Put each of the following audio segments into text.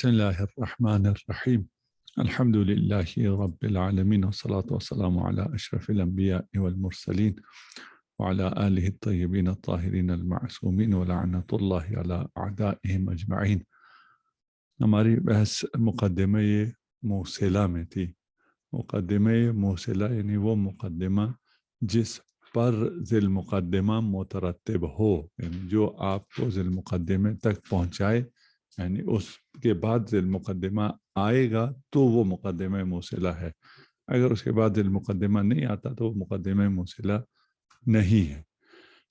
بسم الله الرحمن الرحيم الحمد لله رب العالمين والصلاة والسلام على أشرف الأنبياء والمرسلين وعلى آله الطيبين الطاهرين المعصومين ولعنة الله على أعدائهم أجمعين. ہماری بحث مقدمہ موصلہ میں تھی. مقدمہ موصلہ یعنی وہ مقدمہ جس پر ذیل مقدمہ مترتب ہو، یعنی جو آپ کو ذیل مقدمے تک پہنچائے، یعنی اس کے بعد ذیل مقدمہ آئے گا تو وہ مقدمہ موصلہ ہے. اگر اس کے بعد ذیل مقدمہ نہیں آتا تو وہ مقدمہ موصلہ نہیں ہے.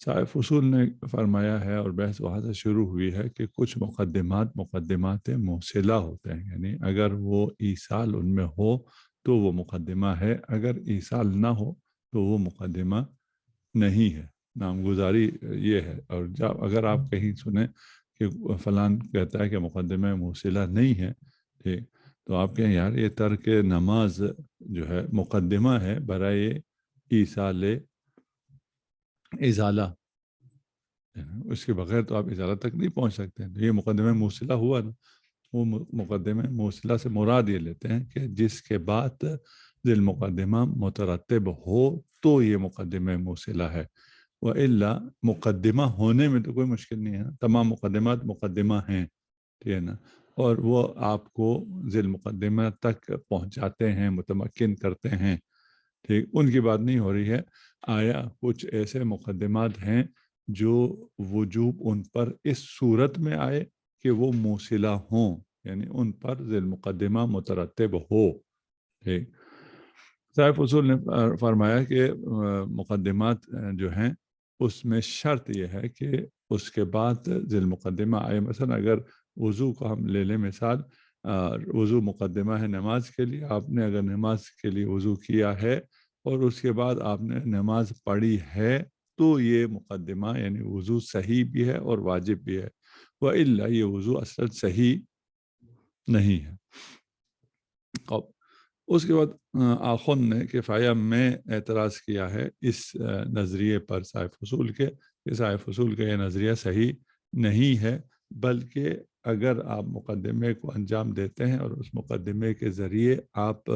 صاحب فصول نے فرمایا ہے اور بحث وہاں سے شروع ہوئی ہے کہ کچھ مقدمات موصلہ ہوتے ہیں، یعنی اگر وہ ایصال ان میں ہو تو وہ مقدمہ ہے، اگر ایصال نہ ہو تو وہ مقدمہ نہیں ہے. نامگزاری یہ ہے. اور جب اگر آپ کہیں سنیں کہ فلان کہتا ہے کہ مقدمہ موصلہ نہیں ہے، ٹھیک، تو آپ کہیں یار یہ ترک نماز جو ہے مقدمہ ہے برائے ایصال ازالہ، اس کے بغیر تو آپ ازالہ تک نہیں پہنچ سکتے. تو یہ مقدمہ موصلہ ہوا نا. وہ مقدمہ موصلہ سے مراد یہ لیتے ہیں کہ جس کے بعد ذیل مقدمہ مترتب ہو تو یہ مقدمہ موصلہ ہے. وَإِلَّا مقدمہ ہونے میں تو کوئی مشکل نہیں ہے، تمام مقدمات مقدمہ ہیں، ٹھیک ہے نا، اور وہ آپ کو ذیل مقدمہ تک پہنچاتے ہیں، متمکن کرتے ہیں، ٹھیک. ان کی بات نہیں ہو رہی ہے. آیا کچھ ایسے مقدمات ہیں جو وجوب ان پر اس صورت میں آئے کہ وہ موصلہ ہوں، یعنی ان پر ذیل مقدمہ مترتب ہو، ٹھیک. صاحب فصول نے فرمایا کہ مقدمات جو ہیں اس میں شرط یہ ہے کہ اس کے بعد ذیل مقدمہ آئے. مثلا اگر وضو کو ہم لے لیں مثال، وضو مقدمہ ہے نماز کے لیے. آپ نے اگر نماز کے لیے وضو کیا ہے اور اس کے بعد آپ نے نماز پڑھی ہے تو یہ مقدمہ یعنی وضو صحیح بھی ہے اور واجب بھی ہے. وَإِلَّا یہ وضو اصل صحیح نہیں ہے. اب اس کے بعد آخن نے کفایہ میں اعتراض کیا ہے اس نظریے پر صاحب فصول کے، کہ صاحب فصول کا یہ نظریہ صحیح نہیں ہے، بلکہ اگر آپ مقدمے کو انجام دیتے ہیں اور اس مقدمے کے ذریعے آپ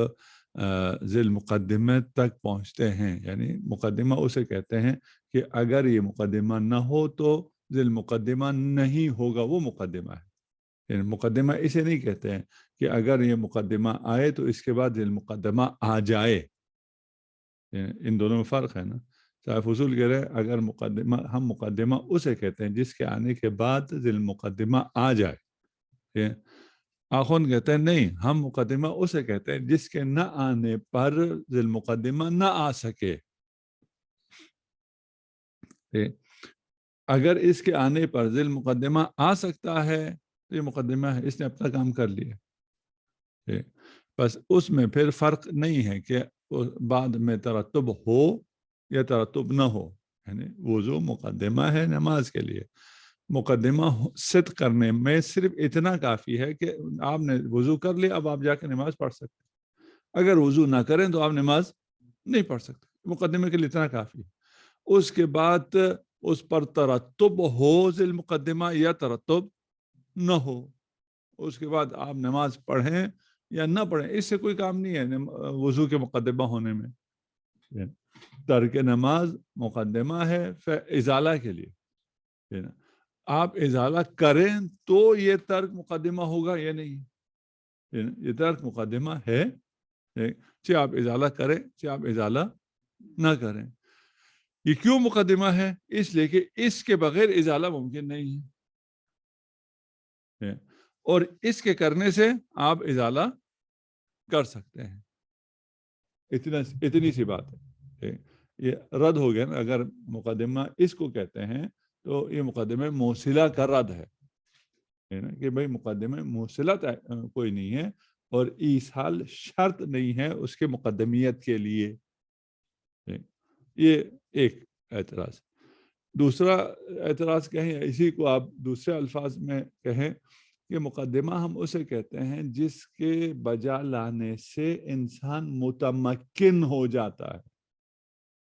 ذیل مقدمے تک پہنچتے ہیں، یعنی مقدمہ اسے کہتے ہیں کہ اگر یہ مقدمہ نہ ہو تو ذیل مقدمہ نہیں ہوگا، وہ مقدمہ ہے. یعنی مقدمہ اسے نہیں کہتے ہیں کہ اگر یہ مقدمہ آئے تو اس کے بعد ذیل مقدمہ آ جائے. ان دونوں میں فرق ہے نا. صاحب فصول کہہ رہے ہیں اگر ہم مقدمہ اسے کہتے ہیں جس کے آنے کے بعد ذیل مقدمہ آ جائے. آخون کہتے ہیں نہیں، ہم مقدمہ اسے کہتے ہیں جس کے نہ آنے پر ذیل مقدمہ نہ آ سکے. اگر اس کے آنے پر ذیل مقدمہ آ سکتا ہے تو یہ مقدمہ ہے، اس نے اپنا کام کر لیا. بس اس میں پھر فرق نہیں ہے کہ بعد میں ترتب ہو یا ترتب نہ ہو. یعنی وضو مقدمہ ہے نماز کے لیے. مقدمہ صدق کرنے میں صرف اتنا کافی ہے کہ آپ نے وضو کر لیا، اب آپ جا کے نماز پڑھ سکتے. اگر وضو نہ کریں تو آپ نماز نہیں پڑھ سکتے. مقدمے کے لیے اتنا کافی ہے. اس کے بعد اس پر ترتب ہو ذیل مقدمہ یا ترتب نہ ہو، اس کے بعد آپ نماز پڑھیں یا نہ پڑھیں، اس سے کوئی کام نہیں ہے وضو کے مقدمہ ہونے میں. ترک نماز مقدمہ ہے ازالہ کے لیے. آپ ازالہ کریں تو یہ ترک مقدمہ ہوگا یا نہیں. یہ ترک مقدمہ ہے، چاہے آپ ازالہ کریں چاہے آپ ازالہ نہ کریں. یہ کیوں مقدمہ ہے؟ اس لیے کہ اس کے بغیر ازالہ ممکن نہیں ہے، اور اس کے کرنے سے آپ ازالہ کر سکتے ہیں. اتنی سی بات ہے. یہ رد ہو گیا نا. اگر مقدمہ اس کو کہتے ہیں تو یہ مقدمہ موصلہ کا رد ہے کہ بھئی مقدمہ موصلہ کوئی نہیں ہے اور ایصال شرط نہیں ہے اس کے مقدمیت کے لیے. یہ ایک اعتراض. دوسرا اعتراض کہیں اسی کو آپ دوسرے الفاظ میں کہیں کہ مقدمہ ہم اسے کہتے ہیں جس کے بجا لانے سے انسان متمکن ہو جاتا ہے،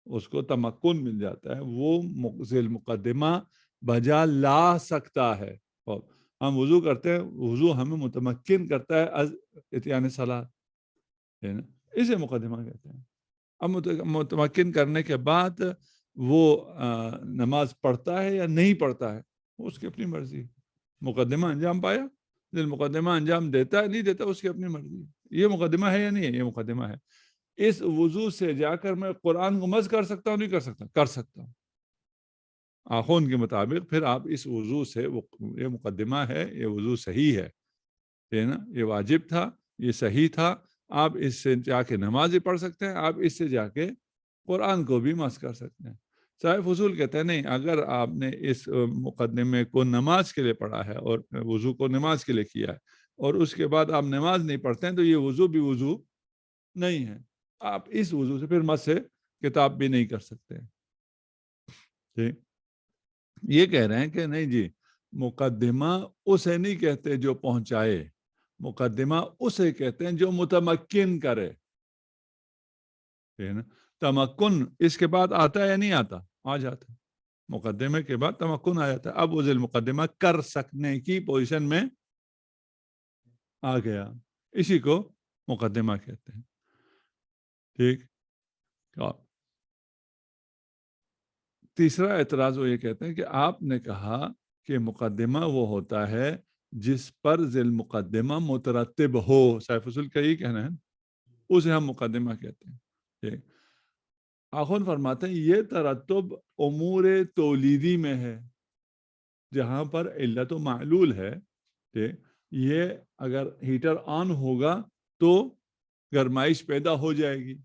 اس کو تمکن مل جاتا ہے، وہ ذیل مقدمہ بجا لا سکتا ہے. اور ہم وضو کرتے ہیں، وضو ہمیں متمکن کرتا ہے از اتیان صلاۃ، ہے نا، اسے مقدمہ کہتے ہیں۔ اب متمکن کرنے کے بعد وہ نماز پڑھتا ہے یا نہیں پڑھتا ہے، اس کی اپنی مرضی، مقدمہ انجام پایا، دل مقدمہ انجام دیتا ہے نہیں دیتا اس کی اپنی مرضی۔ یہ مقدمہ ہے یا نہیں ہے؟ یہ مقدمہ ہے۔ اس وضو سے جا کر میں قرآن کو مس کر سکتا ہوں نہیں کر سکتا؟ کر سکتا ہوں آخون کے مطابق۔ پھر آپ اس وضو سے، یہ مقدمہ ہے، یہ وضو صحیح ہے نا، یہ واجب تھا، یہ صحیح تھا، آپ اس سے جا کے نماز بھی پڑھ سکتے ہیں، آپ اس سے جا کے قرآن کو بھی مس کر سکتے ہیں۔ صاحب فضول کہتے ہیں نہیں، اگر آپ نے اس مقدمے کو نماز کے لیے پڑھا ہے اور وضو کو نماز کے لیے کیا ہے اور اس کے بعد آپ نماز نہیں پڑھتے ہیں تو یہ وضو بھی وضو نہیں ہے، آپ اس وضو سے پھر مس سے کتاب بھی نہیں کر سکتے۔ ٹھیک، یہ کہہ رہے ہیں کہ نہیں جی، مقدمہ اسے نہیں کہتے جو پہنچائے، مقدمہ اسے کہتے ہیں جو متمکن کرے، تمکن اس کے بعد آتا ہے یا نہیں آتا؟ آ جاتا ہے، مقدمے کے بعد تمکن آ جاتا ہے، اب وہ ذیل مقدمہ کر سکنے کی پوزیشن میں آ گیا، اسی کو مقدمہ کہتے ہیں۔ ٹھیک، تیسرا اعتراض وہ یہ کہتے ہیں کہ آپ نے کہا کہ مقدمہ وہ ہوتا ہے جس پر ذیل مقدمہ مترتب ہو، سیف اصول کا یہ کہنا ہے، اسے ہم مقدمہ کہتے ہیں۔ ٹھیک، آخون فرماتے ہیں یہ ترتب امور تولیدی میں ہے، جہاں پر علت و معلول ہے۔ ٹھیک، یہ اگر ہیٹر آن ہوگا تو گرمائش پیدا ہو جائے گی،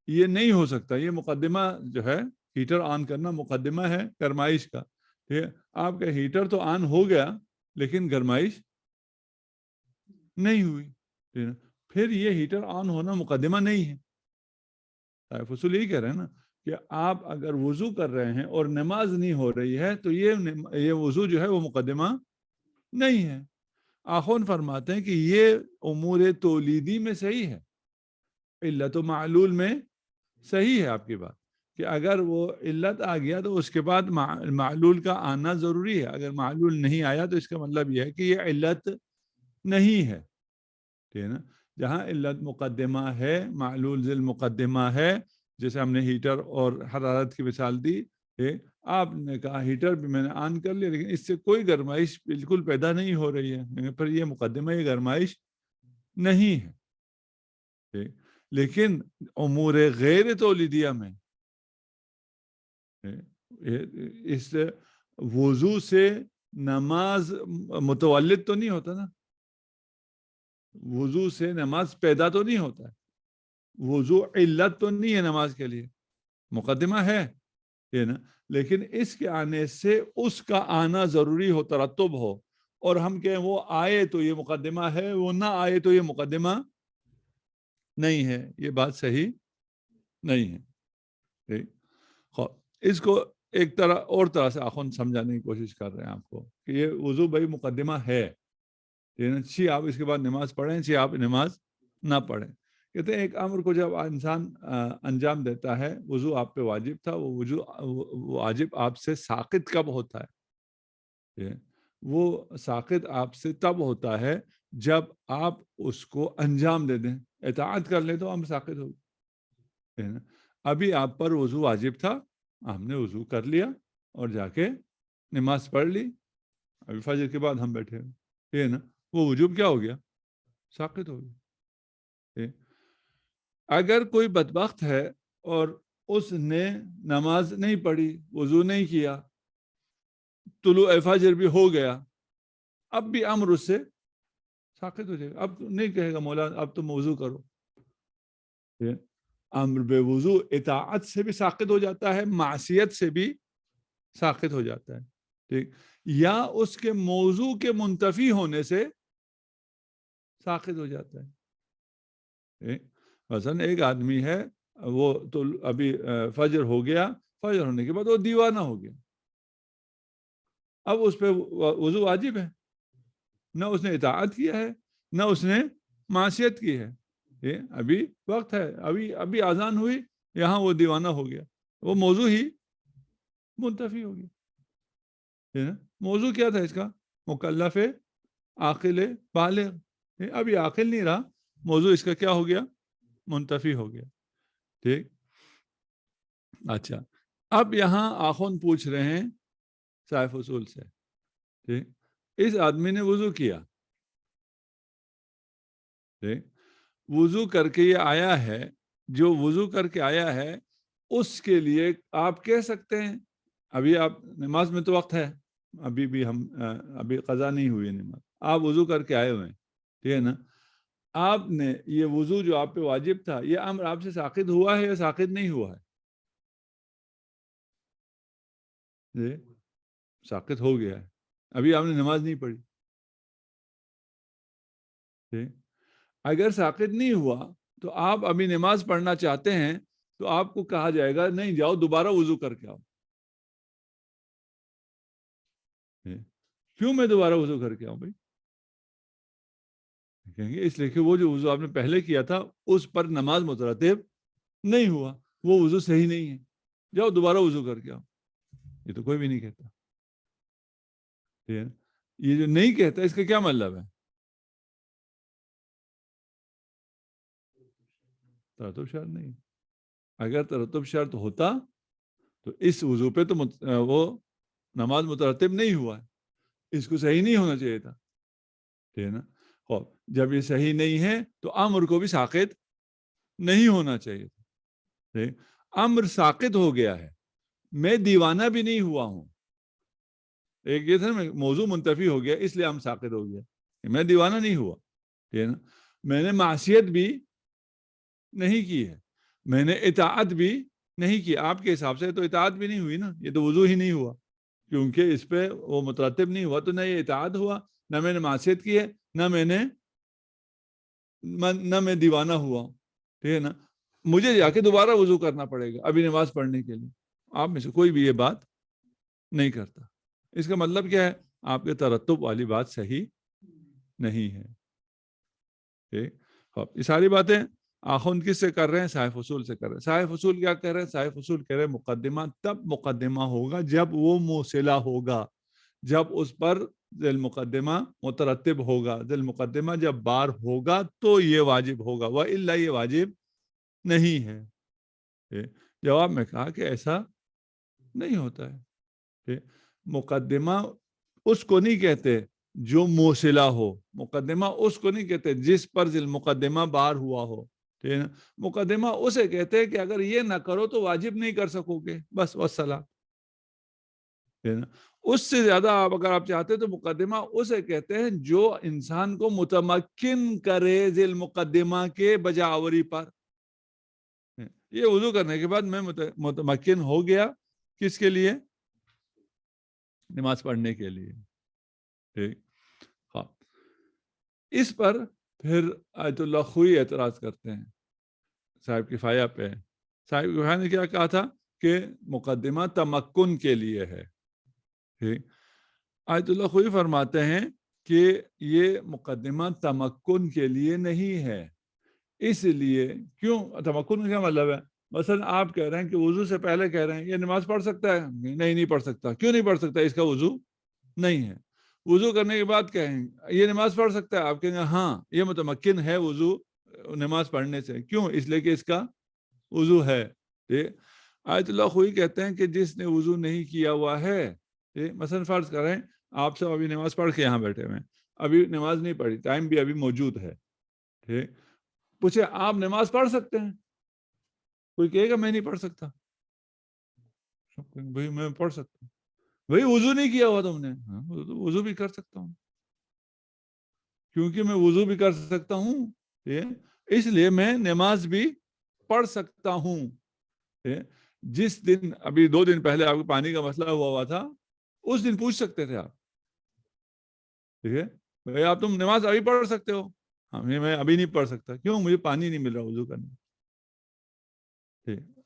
یہ نہیں ہو سکتا، یہ مقدمہ جو ہے ہیٹر آن کرنا مقدمہ ہے گرمائش کا۔ ٹھیک ہے، آپ کا ہیٹر تو آن ہو گیا لیکن گرمائش نہیں ہوئی، پھر یہ ہیٹر آن ہونا مقدمہ نہیں ہے۔ فصول یہی کہہ رہے ہیں نا کہ آپ اگر وضو کر رہے ہیں اور نماز نہیں ہو رہی ہے تو یہ وضو جو ہے وہ مقدمہ نہیں ہے۔ آخون فرماتے ہیں کہ یہ امور تولیدی میں صحیح ہے، علت و معلول میں صحیح ہے آپ کی بات، کہ اگر وہ علت آ گیا تو اس کے بعد معلول کا آنا ضروری ہے، اگر معلول نہیں آیا تو اس کا مطلب یہ ہے کہ یہ علت نہیں ہے۔ ٹھیک ہے نا، جہاں علت مقدمہ ہے، معلول ذیل مقدمہ ہے، جیسے ہم نے ہیٹر اور حرارت کی مثال دی، آپ نے کہا ہیٹر بھی میں نے آن کر لیا لیکن اس سے کوئی گرمائش بالکل پیدا نہیں ہو رہی ہے، پھر یہ مقدمہ یہ گرمائش نہیں ہے۔ لیکن امور غیر تولیدیہ میں اس وضو سے نماز متولد تو نہیں ہوتا نا، وضو سے نماز پیدا تو نہیں ہوتا ہے، وضو علت تو نہیں ہے نماز کے لیے، مقدمہ ہے نا، لیکن اس کے آنے سے اس کا آنا ضروری ہو، ترتب ہو، اور ہم کہیں وہ آئے تو یہ مقدمہ ہے، وہ نہ آئے تو یہ مقدمہ نہیں ہے، یہ بات صحیح نہیں ہے۔ اس کو ایک طرح اور طرح سے آخون سمجھانے کی کوشش کر رہے ہیں آپ کو کہ یہ وضو بھائی مقدمہ ہے، چی آپ اس کے بعد نماز پڑھیں، چی آپ نماز نہ پڑھیں۔ کہتے ہیں ایک امر کو جب انسان انجام دیتا ہے، وضو آپ پہ واجب تھا، وہ وضو واجب آپ سے ساقط کب ہوتا ہے؟ وہ ساقط آپ سے تب ہوتا ہے جب آپ اس کو انجام دے دیں، اطاعت کر لیں تو ہم ساقط ہو گئے۔ ابھی آپ پر وضو واجب تھا، ہم نے وضو کر لیا اور جا کے نماز پڑھ لی، ابھی فجر کے بعد ہم بیٹھے ہوئے، نا، وہ وجوب کیا ہو گیا؟ ساقط ہو گیا۔ اگر کوئی بدبخت ہے اور اس نے نماز نہیں پڑھی، وضو نہیں کیا، طلوع فجر بھی ہو گیا، اب بھی امر اس سے ساقط ہو جائے گا، اب نہیں کہے گا مولا اب تم وضو کرو۔ امر بے وضو اطاعت سے بھی ساقط ہو جاتا ہے، معصیت سے بھی ساقط ہو جاتا ہے، ٹھیک، یا اس کے موضوع کے منتفی ہونے سے ساقط ہو جاتا ہے۔ مثلا ایک آدمی ہے، وہ تو ابھی فجر ہو گیا، فجر ہونے کے بعد وہ دیوانہ ہو گیا، اب اس پہ وضو واجب ہے، نہ اس نے اطاعت کیا ہے نہ اس نے معصیت کی ہے، ابھی وقت ہے، ابھی اذان ہوئی، یہاں وہ دیوانہ ہو گیا، وہ موضوع ہی منتفی ہو گیا، موضوع کیا تھا اس کا؟ مکلف عاقل بالغ. اب یہ عاقل نہیں رہا, موضوع اس کا کیا ہو گیا؟ منتفی ہو گیا. ٹھیک. اچھا, اب یہاں آخون پوچھ رہے ہیں صاحب اصول سے, ٹھیک, اس آدمی نے وضو کیا, ٹھیک, وضو کر کے یہ آیا ہے, جو وضو کر کے آیا ہے اس کے لیے آپ کہہ سکتے ہیں ابھی آپ نماز میں تو وقت ہے, ابھی بھی ہم ابھی قضا نہیں ہوئی نماز, آپ وضو کر کے آئے ہوئے ہیں, ٹھیک ہے نا, آپ نے یہ وضو جو آپ پہ واجب تھا یہ امر آپ سے ساقط ہوا ہے یا ساقط نہیں ہوا ہے؟ جی ساقط ہو گیا ہے, ابھی آپ نے نماز نہیں پڑھی. ٹھیک, اگر ساقط نہیں ہوا تو آپ ابھی نماز پڑھنا چاہتے ہیں تو آپ کو کہا جائے گا نہیں جاؤ دوبارہ وضو کر کے آؤ. کیوں میں دوبارہ وضو کر کے آؤں بھائی؟ کہیں گے اس لیے کہ وہ جو وضو آپ نے پہلے کیا تھا اس پر نماز مترتب نہیں ہوا, وہ وضو صحیح نہیں ہے, جاؤ دوبارہ وضو کر کے آؤ. یہ تو کوئی بھی نہیں کہتا. یہ جو نہیں کہتا اس کا کیا مطلب ہے؟ ترتب شرط نہیں. اگر ترتب شرط ہوتا تو اس وضو پہ تو وہ نماز مترتب نہیں ہوا ہے, اس کو صحیح نہیں ہونا چاہیے تھا. ٹھیک ہے نا. جب یہ صحیح نہیں ہے تو امر کو بھی ساقط نہیں ہونا چاہیے تھا. امر ساقط ہو گیا ہے, میں دیوانہ بھی نہیں ہوا ہوں. ایک یہ تھا موضوع منتفی ہو گیا اس لیے ہم ساقط ہو گیا, میں دیوانہ نہیں ہوا. ٹھیک ہے نا. میں نے معصیت بھی نہیں کی ہے, میں نے اطاعت بھی نہیں کی. آپ کے حساب سے تو اطاعت بھی نہیں ہوئی نا, یہ تو وضو ہی نہیں ہوا, کیونکہ اس پہ وہ مترتب نہیں ہوا. تو نہ یہ اطاعت ہوا, نہ میں نے معصیت کی ہے, نہ میں دیوانہ ہوا. ٹھیک ہے نا. مجھے جا کے دوبارہ وضو کرنا پڑے گا ابھی نماز پڑھنے کے لیے. آپ میں سے کوئی بھی یہ بات نہیں کرتا. اس کا مطلب کیا ہے؟ آپ کے ترتب والی بات صحیح نہیں ہے. ٹھیک, یہ ساری باتیں آخون کس سے کر رہے ہیں؟ صاحب اصول سے کر رہے ہیں. صاحب اصول کیا کہہ رہے ہیں؟ صاحب اصول کہہ رہے ہیں مقدمہ تب مقدمہ ہوگا جب وہ موصلہ ہوگا, جب اس پر ذیل مقدمہ مترتب ہوگا. ذیل مقدمہ جب بار ہوگا تو یہ واجب ہوگا, وَإِلَّا یہ واجب نہیں ہے. جواب میں کہا کہ ایسا نہیں ہوتا ہے. مقدمہ اس کو نہیں کہتے جو موصلہ ہو, مقدمہ اس کو نہیں کہتے جس پر ذیل مقدمہ بار ہوا ہو. ٹھیک ہے نا. مقدمہ اسے کہتے ہیں کہ اگر یہ نہ کرو تو واجب نہیں کر سکو گے, بس والسلام. اس سے زیادہ اگر آپ چاہتے تو مقدمہ اسے کہتے ہیں جو انسان کو متمکن کرے ذیل مقدمہ کے بجاوری پر. یہ وضو کرنے کے بعد میں متمکن ہو گیا کس کے لیے؟ نماز پڑھنے کے لیے. ٹھیک, ہاں. اس پر پھر آیت اللہ خوئی اعتراض کرتے ہیں صاحب کفایہ پہ. صاحب کفایہ نے کیا کہا تھا کہ مقدمہ تمکن کے لیے ہے. ٹھیک, آیت اللہ خوئی فرماتے ہیں کہ یہ مقدمہ تمکن کے لیے نہیں ہے. اس لیے کیوں؟ تمکن کا کیا مطلب ہے؟ مثلا آپ کہہ رہے ہیں کہ وضو سے پہلے کہہ رہے ہیں یہ نماز پڑھ سکتا ہے, نہیں پڑھ سکتا. کیوں نہیں پڑھ سکتا؟ اس کا وضو نہیں ہے. وضو کرنے کے بعد کہیں یہ نماز پڑھ سکتا ہے, آپ کہیں گے ہاں یہ متمکن ہے وضو نماز پڑھنے سے. کیوں؟ اس لیے کہ اس کا وضو ہے. آیت اللہ خوئی کہتے ہیں کہ جس نے وضو نہیں کیا ہوا ہے, مثلا فرض کریں آپ سب ابھی نماز پڑھ کے یہاں بیٹھے ہوئے ہیں, ابھی نماز نہیں پڑھی, ٹائم بھی ابھی موجود ہے. ٹھیک, پوچھے آپ نماز پڑھ سکتے ہیں؟ کوئی کہے گا میں نہیں پڑھ سکتا. بھائی میں پڑھ سکتا ہوں. بھائی وضو نہیں کیا ہوا تم نے. وضو بھی کر سکتا ہوں, کیونکہ میں وضو بھی کر سکتا ہوں اس لیے میں نماز بھی پڑھ سکتا ہوں. جس دن ابھی 2 دن پہلے آپ کو پانی کا مسئلہ ہوا تھا, اس دن پوچھ سکتے تھے آپ. ٹھیک ہے, بھائی آپ تم نماز ابھی پڑھ سکتے ہو؟ میں ابھی نہیں پڑھ سکتا. کیوں؟ مجھے پانی نہیں مل رہا وضو کرنے.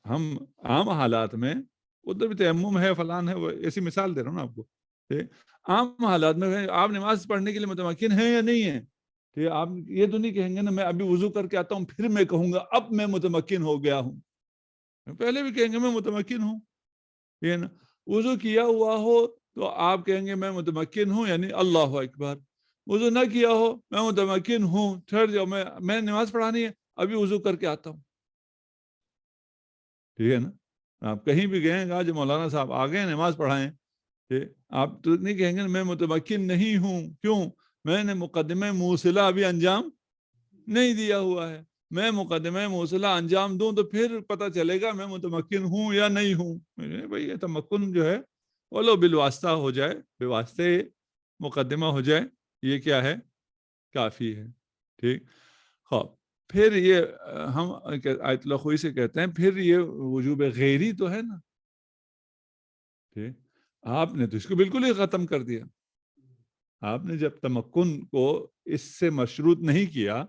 ہم عام حالات میں ادھر بھی تیمم ہے فلان ہے, ایسی مثال دے رہا ہوں نا آپ کو. عام حالات میں آپ نماز پڑھنے کے لیے متمکن ہیں یا نہیں ہیں؟ آپ یہ تو نہیں کہیں گے نا میں ابھی وضو کر کے آتا ہوں پھر میں کہوں گا اب میں متمکن ہو گیا ہوں. پہلے بھی کہیں گے میں متمکن ہوں. نا وضو کیا ہوا ہو تو آپ کہیں گے میں متمکن ہوں یعنی اللہ اکبر. وضو نہ کیا ہو میں متمکن ہوں, ٹھہر جاؤ میں نماز پڑھانی ہے ابھی وضو کر کے آتا ہوں. ٹھیک ہے نا. آپ کہیں بھی گئے گا جو مولانا صاحب آ گئے نماز پڑھائیں, آپ تو نہیں کہیں گے میں متمکن نہیں ہوں, کیوں؟ میں نے مقدمہ موصلہ ابھی انجام نہیں دیا ہوا ہے. میں مقدمہ موصلہ انجام دوں تو پھر پتہ چلے گا میں متمکن ہوں یا نہیں ہوں. بھئی یہ تمکن جو ہے ولو بالواسطہ ہو جائے, بے واسطے مقدمہ ہو جائے, یہ کیا ہے؟ کافی ہے. ٹھیک. خوب پھر یہ ہم آیت اللہ خوئی سے کہتے ہیں پھر یہ وجوب غیری تو ہے نا. ٹھیک. آپ نے تو اس کو بالکل ہی ختم کر دیا. آپ نے جب تمکن کو اس سے مشروط نہیں کیا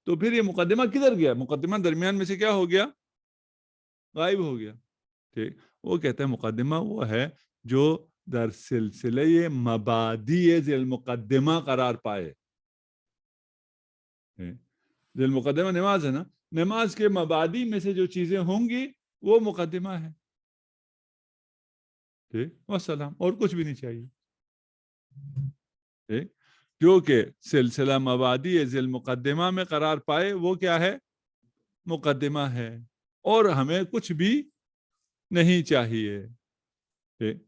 تو پھر یہ مقدمہ کدھر گیا؟ مقدمہ درمیان میں سے کیا ہو گیا؟ غائب ہو گیا. ٹھیک. وہ کہتے ہیں مقدمہ وہ ہے جو در سلسلہ مبادی ذی المقدمہ قرار پائے. ذی المقدمہ نماز ہے نا, نماز کے مبادی میں سے جو چیزیں ہوں گی وہ مقدمہ ہے. ٹھیک. والسلام, اور کچھ بھی نہیں چاہیے. ٹھیک. جو کہ سلسلہ مبادی ذی المقدمہ میں قرار پائے وہ کیا ہے؟ مقدمہ ہے, اور ہمیں کچھ بھی نہیں چاہیے. ٹھیک.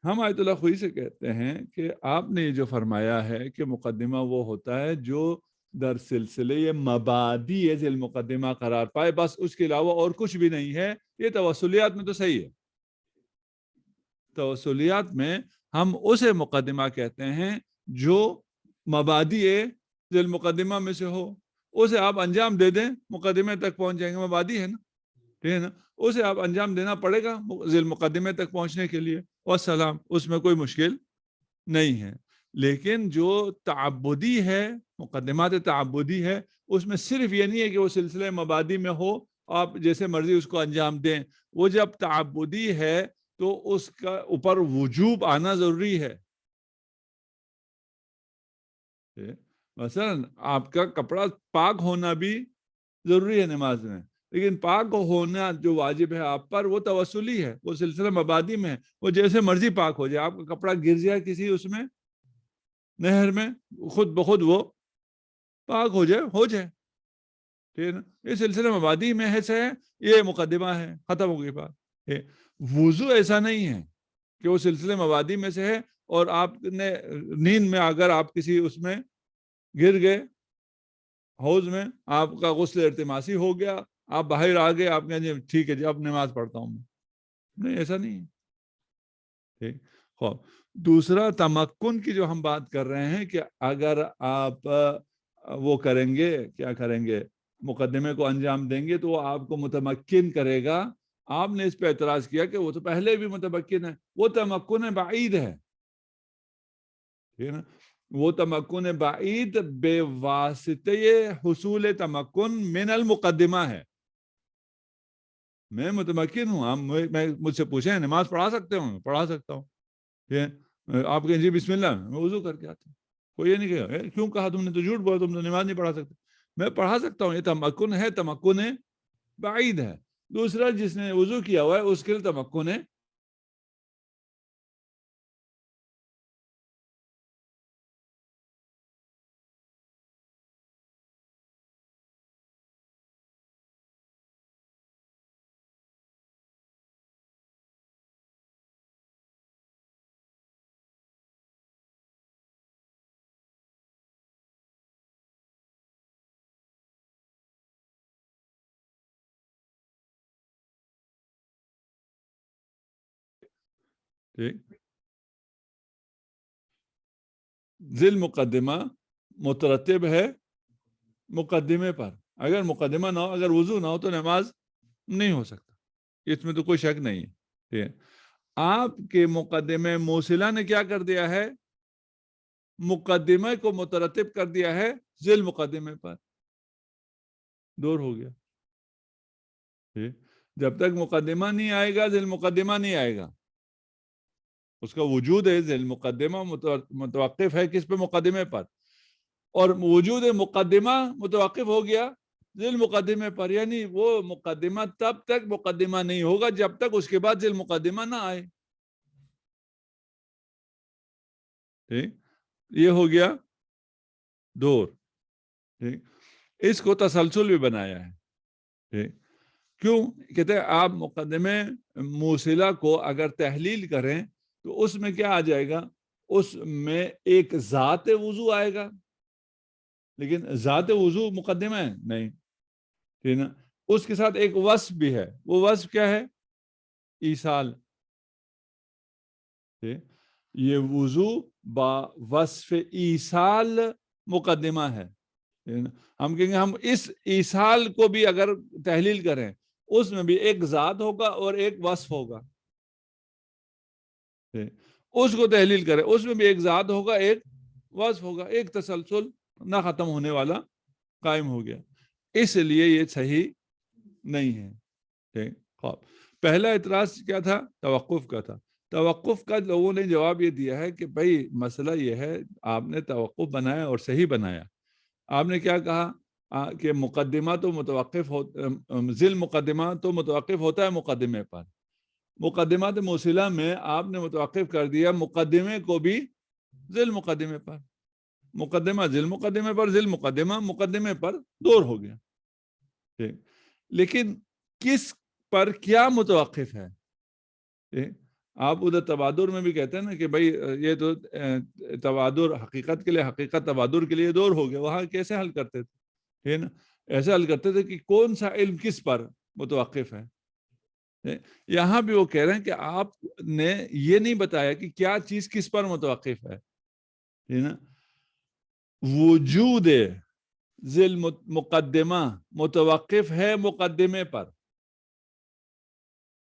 ہم آیت اللہ خوئی سے کہتے ہیں کہ آپ نے جو فرمایا ہے کہ مقدمہ وہ ہوتا ہے جو در سلسلے مبادی ذی المقدمہ قرار پائے, بس اس کے علاوہ اور کچھ بھی نہیں ہے. یہ توسلیات میں تو صحیح ہے. توسلیات میں ہم اسے مقدمہ کہتے ہیں جو مبادی ذی المقدمہ میں سے ہو. اسے آپ انجام دے دیں مقدمے تک پہنچ جائیں گے. مبادی ہے نا, ٹھیک ہے نا. اسے آپ انجام دینا پڑے گا ذی المقدمے تک پہنچنے کے لیے. والسلام, اس میں کوئی مشکل نہیں ہے. لیکن جو تعبدی ہے, مقدمات تعبدی ہے, اس میں صرف یہ نہیں ہے کہ وہ سلسلے مبادی میں ہو آپ جیسے مرضی اس کو انجام دیں. وہ جب تعبدی ہے تو اس کا اوپر وجوب آنا ضروری ہے. مثلا آپ کا کپڑا پاک ہونا بھی ضروری ہے نماز میں, لیکن پاک ہونا جو واجب ہے آپ پر وہ توسلی ہے, وہ سلسلہ مبادی میں ہے. وہ جیسے مرضی پاک ہو جائے, آپ کا کپڑا گر جائے کسی اس میں نہر میں, خود بخود وہ پاک ہو جائے. ٹھیک ہے نا. یہ سلسلہ مبادی میں ہے سے یہ مقدمہ ہے, ختم ہو گئی بات. وضو ایسا نہیں ہے کہ وہ سلسلے مبادی میں سے ہے, اور آپ نے نیند میں اگر آپ کسی اس میں گر گئے حوض میں, آپ کا غسل ارتماسی ہو گیا, آپ باہر آ گئے, آپ کہیں ٹھیک ہے جی اب نماز پڑھتا ہوں. نہیں, ایسا نہیں ہے. ٹھیک. خوب دوسرا تمکن کی جو ہم بات کر رہے ہیں کہ اگر آپ وہ کریں گے, کیا کریں گے, مقدمے کو انجام دیں گے تو وہ آپ کو متمکن کرے گا. آپ نے اس پہ اعتراض کیا کہ وہ تو پہلے بھی متمکن ہے. وہ تمکن بعید ہے. ٹھیک ہے نا. وہ تمکن بعید بے واسطے حصول تمکن من المقدمہ ہے. میں متمکن ہوں, آپ مجھ سے پوچھیں نماز پڑھا سکتے ہوں, پڑھا سکتا ہوں. آپ کہیں جی بسم اللہ, میں وضو کر کے آتا ہوں. کوئی یہ نہیں کہے کیوں کہا تم نے, تو جھوٹ بولا, تم تو نماز نہیں پڑھا سکتے. میں پڑھا سکتا ہوں. یہ تمکن ہے, تمکن بعید ہے. دوسرا جس نے وضو کیا ہوا ہے اس کے لیے تمکن ہے ذیل مقدمہ مترتب ہے مقدمے پر. اگر مقدمہ نہ ہو, اگر وضو نہ ہو تو نماز نہیں ہو سکتا. اس میں تو کوئی شک نہیں ہے. آپ کے مقدمے موصلہ نے کیا کر دیا ہے, مقدمے کو مترتب کر دیا ہے ذیل مقدمے پر. دور ہو گیا. جب تک مقدمہ نہیں آئے گا ذیل مقدمہ نہیں آئے گا. اس کا وجود ہے ذیل مقدمہ متوقف ہے کس پہ, مقدمے پر. اور وجود مقدمہ متوقف ہو گیا ذیل مقدمے پر. یعنی وہ مقدمہ تب تک مقدمہ نہیں ہوگا جب تک اس کے بعد ذیل مقدمہ نہ آئے. ٹھیک، یہ ہو گیا دور. ٹھیک، اس کو تسلسل بھی بنایا ہے. ٹھیک، کیوں کہتے ہیں آپ مقدمے موصلہ کو اگر تحلیل کریں تو اس میں کیا آ جائے گا؟ اس میں ایک ذات وضو آئے گا، لیکن ذات وضو مقدمہ ہے نہیں، ٹھیک نا. اس کے ساتھ ایک وصف بھی ہے، وہ وصف کیا ہے؟ ایصال. یہ وضو با وصف ایصال مقدمہ ہے. ہم کہیں گے ہم اس ایصال کو بھی اگر تحلیل کریں اس میں بھی ایک ذات ہوگا اور ایک وصف ہوگا. اس کو تحلیل کریں اس میں بھی ایک ذات ہوگا ایک وصف ہوگا، ایک تسلسل نہ ختم ہونے والا قائم ہو گیا. اس لیے یہ صحیح نہیں ہے. پہلا اعتراض کیا تھا؟ توقف کا تھا. توقف کا لوگوں نے جواب یہ دیا ہے کہ بھائی مسئلہ یہ ہے، آپ نے توقف بنایا اور صحیح بنایا. آپ نے کیا کہا کہ مقدمہ تو متوقف ذیل مقدمہ تو متوقف ہوتا ہے مقدمے پر. مقدمات موصلہ میں آپ نے متوقف کر دیا مقدمے کو بھی ذیل مقدمے پر. مقدمہ ذیل مقدمے پر، ذیل مقدمہ مقدمے پر دور ہو گیا. ٹھیک، لیکن کس پر کیا متوقف ہے؟ آپ ادھر تبادر میں بھی کہتے ہیں نا کہ بھائی یہ تو تبادر حقیقت کے لیے، حقیقت تبادر کے لیے دور ہو گیا. وہاں کیسے حل کرتے تھے؟ نا ایسے حل کرتے تھے کہ کون سا علم کس پر متوقف ہے. یہاں بھی وہ کہہ رہے ہیں کہ آپ نے یہ نہیں بتایا کہ کیا چیز کس پر متوقف ہے نا. وجود ذیل مقدمہ متوقف ہے مقدمے پر.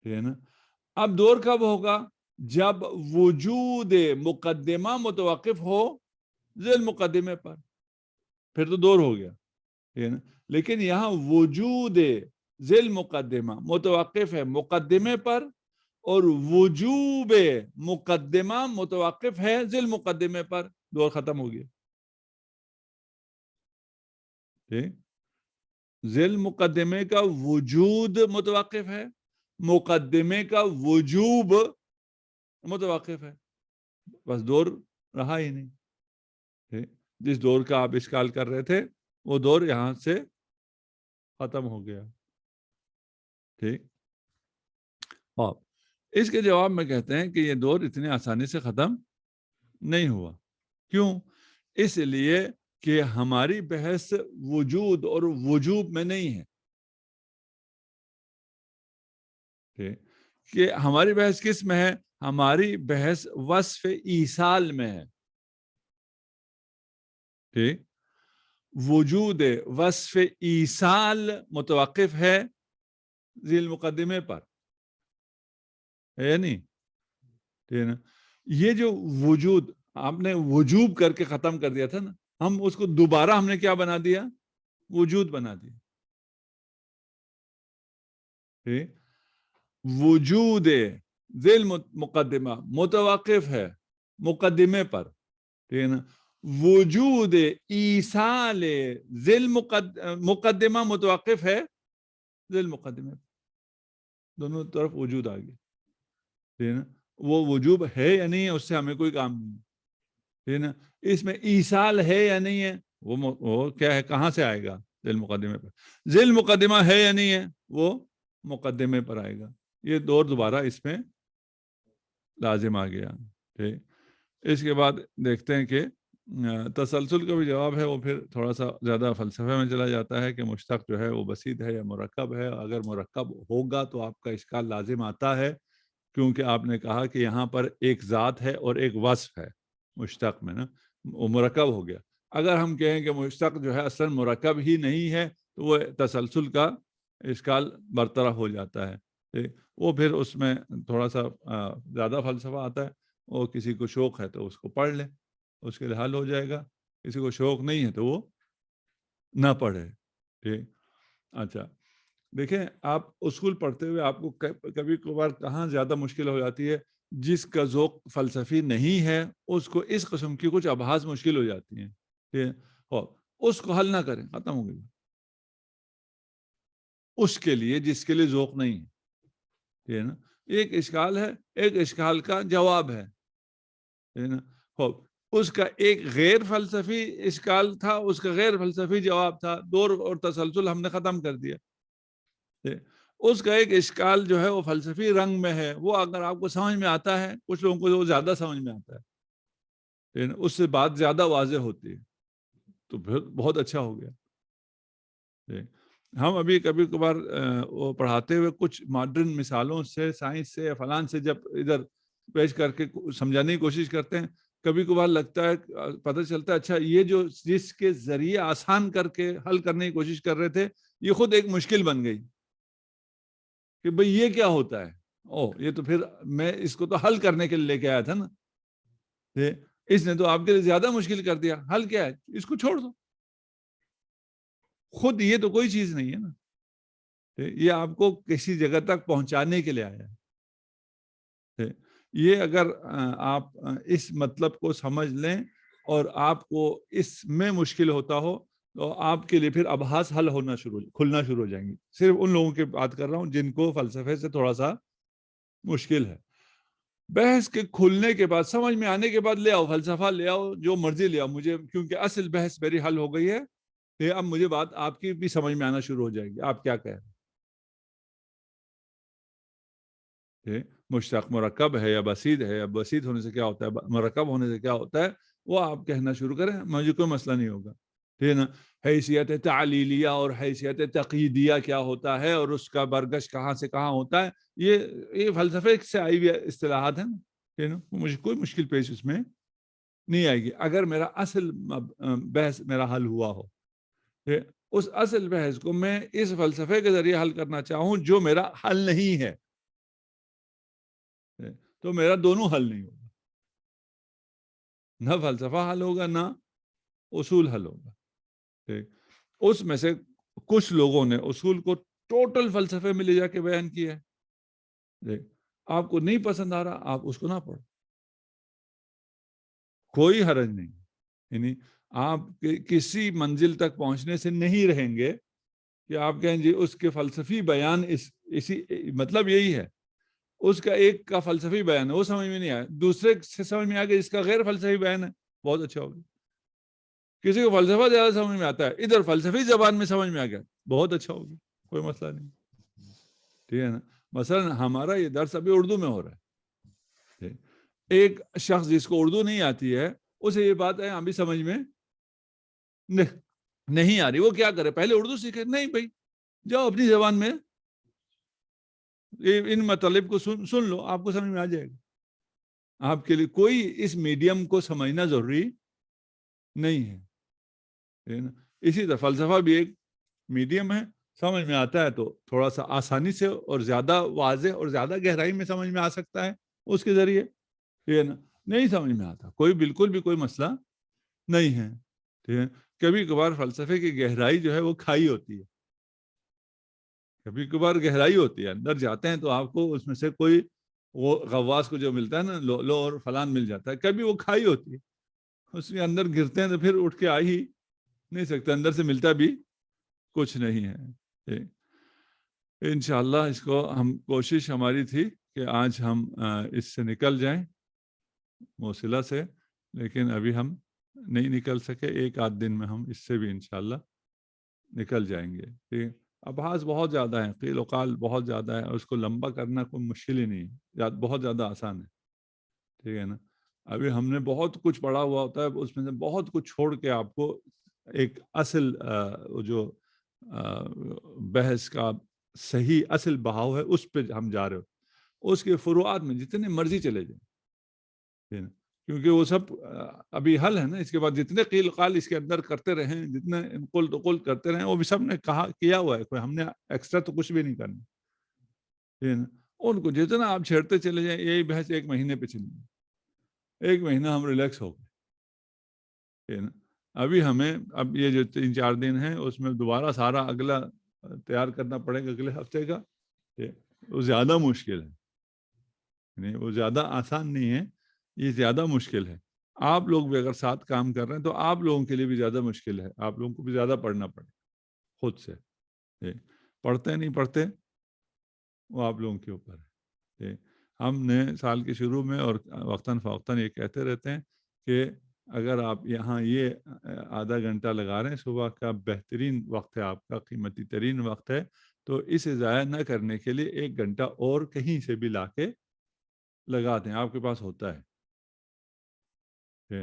ٹھیک ہے نا. اب دور کب ہوگا؟ جب وجود مقدمہ متوقف ہو ذیل مقدمے پر، پھر تو دور ہو گیا. ٹھیک ہے نا. لیکن یہاں وجود ذیل مقدمہ متوقف ہے مقدمے پر اور وجوب مقدمہ متوقف ہے ذیل مقدمے پر. دور ختم ہو گیا. ذیل مقدمے کا وجود متوقف ہے، مقدمے کا وجوب متوقف ہے. بس دور رہا ہی نہیں. جس دور کا آپ اشکال کر رہے تھے وہ دور یہاں سے ختم ہو گیا. ٹھیک، اور اس کے جواب میں کہتے ہیں کہ یہ دور اتنی آسانی سے ختم نہیں ہوا. کیوں؟ اس لیے کہ ہماری بحث وجود اور وجوب میں نہیں ہے. کہ ہماری بحث کس میں ہے؟ ہماری بحث وصف ایصال میں ہے. ٹھیک، وجود وصف ایصال متوقف ہے ذیل مقدمے پر، ہے نہیں؟ ٹھیک ہے نا. یہ جو وجود آپ نے وجوب کر کے ختم کر دیا تھا نا، ہم اس کو دوبارہ ہم نے کیا بنا دیا؟ وجود بنا دیا. ٹھیک، وجود ذیل مقدمہ متوقف ہے مقدمے پر. ٹھیک ہے نا. وجود ایصال ذیل مقدمہ متوقف ہے ذیل مقدمے پر. دونوں طرف وجود آ گیا. ٹھیک ہے نا. وہ وجوب ہے یا نہیں ہے اس سے ہمیں کوئی کام نہیں. ٹھیک ہے نا. اس میں ایصال ہے یا نہیں ہے وہ کیا ہے، کہاں سے آئے گا؟ ذیل مقدمے پر. ذیل مقدمہ ہے یا نہیں ہے وہ مقدمے پر آئے گا. یہ دور دوبارہ اس میں لازم آ گیا. ٹھیک، اس کے بعد دیکھتے ہیں کہ تسلسل کا بھی جواب ہے وہ پھر تھوڑا سا زیادہ فلسفے میں چلا جاتا ہے کہ مشتق جو ہے وہ بسیط ہے یا مرکب ہے. اگر مرکب ہوگا تو آپ کا اشکال لازم آتا ہے، کیونکہ آپ نے کہا کہ یہاں پر ایک ذات ہے اور ایک وصف ہے مشتق میں نا، وہ مرکب ہو گیا. اگر ہم کہیں کہ مشتق جو ہے اصلا مرکب ہی نہیں ہے تو وہ تسلسل کا اشکال برطرف ہو جاتا ہے. وہ پھر اس میں تھوڑا سا زیادہ فلسفہ آتا ہے. وہ کسی کو شوق ہے تو اس کو پڑھ لے، اس کے لیے حل ہو جائے گا. کسی کو شوق نہیں ہے تو وہ نہ پڑھے. ٹھیک، اچھا دیکھیں آپ اصول پڑھتے ہوئے آپ کو کبھی کبھار کہاں زیادہ مشکل ہو جاتی ہے، جس کا ذوق فلسفی نہیں ہے اس کو اس قسم کی کچھ ابحاث مشکل ہو جاتی ہیں. اس کو حل نہ کریں، ختم ہو گئی. اس کے لیے جس کے لیے ذوق نہیں ہے. ٹھیک ہے نا. ایک اشکال ہے، ایک اشکال کا جواب ہے نا. اس کا ایک غیر فلسفی اشکال تھا، اس کا غیر فلسفی جواب تھا، دور اور تسلسل ہم نے ختم کر دیا۔ اس کا ایک اشکال جو ہے وہ فلسفی رنگ میں ہے، وہ اگر آپ کو سمجھ میں آتا ہے، کچھ لوگوں کو وہ زیادہ سمجھ میں آتا ہے، اس سے بات زیادہ واضح ہوتی ہے، تو پھر بہت اچھا ہو گیا۔ ہم ابھی کبھی کبھار وہ پڑھاتے ہوئے کچھ ماڈرن مثالوں سے، سائنس سے، فلان سے جب ادھر پیش کر کے سمجھانے کی کوشش کرتے ہیں، کبھی کبھار لگتا ہے، پتہ چلتا ہے اچھا یہ جو جس کے ذریعے آسان کر کے حل کرنے کی کوشش کر رہے تھے، یہ خود ایک مشکل بن گئی کہ بھئی یہ کیا ہوتا ہے، یہ تو پھر میں اس کو تو حل کرنے کے لیے لے کے آیا تھا نا، اس نے تو آپ کے لیے زیادہ مشکل کر دیا، حل کیا ہے، اس کو چھوڑ دو، خود یہ تو کوئی چیز نہیں ہے نا، یہ آپ کو کسی جگہ تک پہنچانے کے لیے آیا ہے۔ یہ اگر آپ اس مطلب کو سمجھ لیں اور آپ کو اس میں مشکل ہوتا ہو تو آپ کے لیے پھر ابحاث حل ہونا کھلنا شروع ہو جائیں گی۔ صرف ان لوگوں کی بات کر رہا ہوں جن کو فلسفے سے تھوڑا سا مشکل ہے۔ بحث کے کھلنے کے بعد، سمجھ میں آنے کے بعد لے آؤ فلسفہ، لے آؤ جو مرضی لے آؤ، مجھے کیونکہ اصل بحث میری حل ہو گئی ہے، اب مجھے بات آپ کی بھی سمجھ میں آنا شروع ہو جائے گی، آپ کیا کہہ رہے ہیں، مشتق مرکب ہے یا بسیط ہے، یا بسیط ہونے سے کیا ہوتا ہے، مرکب ہونے سے کیا ہوتا ہے، وہ آپ کہنا شروع کریں، مجھے کوئی مسئلہ نہیں ہوگا، ٹھیک ہے نا۔ حیثیت تعلیلیہ اور حیثیت تقییدیہ کیا ہوتا ہے اور اس کا برگش کہاں سے کہاں ہوتا ہے، یہ فلسفے سے آئی ہوئی اصطلاحات ہیں، ٹھیک ہے نا، مجھے کوئی مشکل پیش اس میں نہیں آئے گی اگر میرا اصل بحث میرا حل ہوا ہو۔ اس اصل بحث کو میں اس فلسفے کے ذریعے حل کرنا چاہوں جو میرا حل نہیں ہے، تو میرا دونوں حل نہیں ہوگا، نہ فلسفہ حل ہوگا نہ اصول حل ہوگا۔ اس میں سے کچھ لوگوں نے اصول کو ٹوٹل فلسفے میں لے جا کے بیان کیا ہے، آپ کو نہیں پسند آ رہا، آپ اس کو نہ پڑھو، کوئی حرج نہیں، یعنی آپ کسی منزل تک پہنچنے سے نہیں رہیں گے کہ آپ کہیں جی اس کے فلسفی بیان اسی مطلب یہی ہے، اس کا ایک کا فلسفی بیان ہے وہ سمجھ میں نہیں آیا، دوسرے سے سمجھ میں آ گیا اس کا غیر فلسفی بیان ہے، بہت اچھا ہوگا۔ کسی کو فلسفہ زیادہ سمجھ میں آتا ہے، ادھر فلسفی زبان میں سمجھ میں آ گیا، بہت اچھا ہوگا، کوئی مسئلہ نہیں، ٹھیک ہے نا۔ مثلا ہمارا یہ درس ابھی اردو میں ہو رہا ہے، ایک شخص جس کو اردو نہیں آتی ہے اسے یہ بات ہے ابھی سمجھ میں نہیں آ رہی، وہ کیا کرے، پہلے اردو سیکھے، نہیں بھائی جاؤ اپنی زبان میں ان مطالب کو سن لو، آپ کو سمجھ میں آ جائے گا۔ آپ کے لیے کوئی اس میڈیم کو سمجھنا ضروری نہیں ہے۔ اسی طرح فلسفہ بھی ایک میڈیم ہے، سمجھ میں آتا ہے تو تھوڑا سا آسانی سے اور زیادہ واضح اور زیادہ گہرائی میں سمجھ میں آ سکتا ہے اس کے ذریعے، نہیں سمجھ میں آتا کوئی بالکل بھی کوئی مسئلہ نہیں ہے، ٹھیک ہے۔ کبھی کبھار فلسفے کی گہرائی جو ہے وہ کھائی ہوتی ہے، کبھی کبھار گہرائی ہوتی ہے، اندر جاتے ہیں تو آپ کو اس میں سے کوئی وہ غواص کو جو ملتا ہے نا لو اور فلان مل جاتا ہے، کبھی وہ کھائی ہوتی ہے، اس کے اندر گرتے ہیں تو پھر اٹھ کے آ ہی نہیں سکتے، اندر سے ملتا بھی کچھ نہیں ہے۔ انشاءاللہ اس کو ہم کوشش ہماری تھی کہ آج ہم اس سے نکل جائیں موصلہ سے، لیکن ابھی ہم نہیں نکل سکے، ایک آدھ دن میں ہم اس سے بھی انشاءاللہ نکل جائیں گے، ٹھیک۔ ابحاث بہت زیادہ ہیں، قیل و قال بہت زیادہ ہے، اور اس کو لمبا کرنا کوئی مشکل ہی نہیں ہے، بہت زیادہ آسان ہے، ٹھیک ہے نا۔ ابھی ہم نے بہت کچھ پڑھا ہوا ہوتا ہے، اس میں سے بہت کچھ چھوڑ کے آپ کو ایک اصل جو بحث کا صحیح اصل بہاؤ ہے اس پہ ہم جا رہے ہو، اس کے فروعات میں جتنے مرضی چلے جائیں، کیونکہ وہ سب ابھی حل ہے نا، اس کے بعد جتنے قیل قال اس کے اندر کرتے رہیں، جتنے قل تو قل کرتے رہیں، وہ بھی سب نے کہا کیا ہوا ہے، کوئی ہم نے ایکسٹرا تو کچھ بھی نہیں کرنا، ان کو جتنا آپ چھیڑتے چلے جائیں، یہی بحث ایک مہینے پہ چلے جائیں، ایک مہینہ ہم ریلیکس ہو گئے، ابھی ہمیں اب یہ جو 3-4 دن ہیں اس میں دوبارہ سارا اگلا تیار کرنا پڑے گا اگلے ہفتے کا، وہ زیادہ مشکل ہے، وہ زیادہ آسان نہیں ہے، یہ زیادہ مشکل ہے۔ آپ لوگ بھی اگر ساتھ کام کر رہے ہیں تو آپ لوگوں کے لیے بھی زیادہ مشکل ہے، آپ لوگوں کو بھی زیادہ پڑھنا پڑے خود سے، پڑھتے نہیں پڑھتے وہ آپ لوگوں کے اوپر ہے۔ ہم نے سال کے شروع میں اور وقتاً فوقتاً یہ کہتے رہتے ہیں کہ اگر آپ یہاں یہ آدھا گھنٹہ لگا رہے ہیں، صبح کا بہترین وقت ہے، آپ کا قیمتی ترین وقت ہے، تو اسے ضائع نہ کرنے کے لیے 1 گھنٹہ اور کہیں سے بھی لا کے لگا دیں، آپ کے پاس ہوتا ہے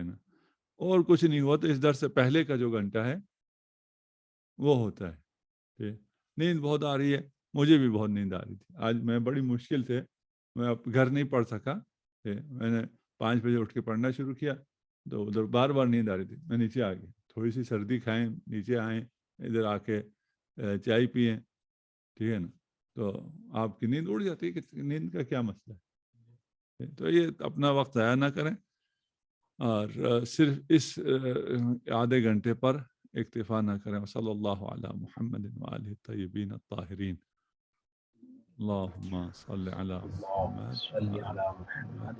نا، اور کچھ نہیں ہوا تو اس درس سے پہلے کا جو گھنٹہ ہے وہ ہوتا ہے. ٹھیک. نیند بہت آ رہی ہے، مجھے بھی بہت نیند آ رہی تھی آج، میں بڑی مشکل سے میں اب گھر نہیں پڑھ سکا. میں نے 5 بجے اٹھ کے پڑھنا شروع کیا تو ادھر بار بار نیند آ رہی تھی، میں نیچے آ گیا، تھوڑی سی سردی کھائیں، نیچے آئیں، ادھر آ کے چائے پئیں، ٹھیک ہے نا، تو آپ کی نیند اڑ جاتی ہے کہ نیند کا کیا مسئلہ ہے. تو یہ اپنا وقت ضائع نہ کریں، اور صرف اس آدھے گھنٹے پر اکتفا نہ کریں. صلی اللہ علی محمد وآلہ الطیبین الطاہرین. اللہم صلی علی اللهم محمد صل وآل على محمد. محمد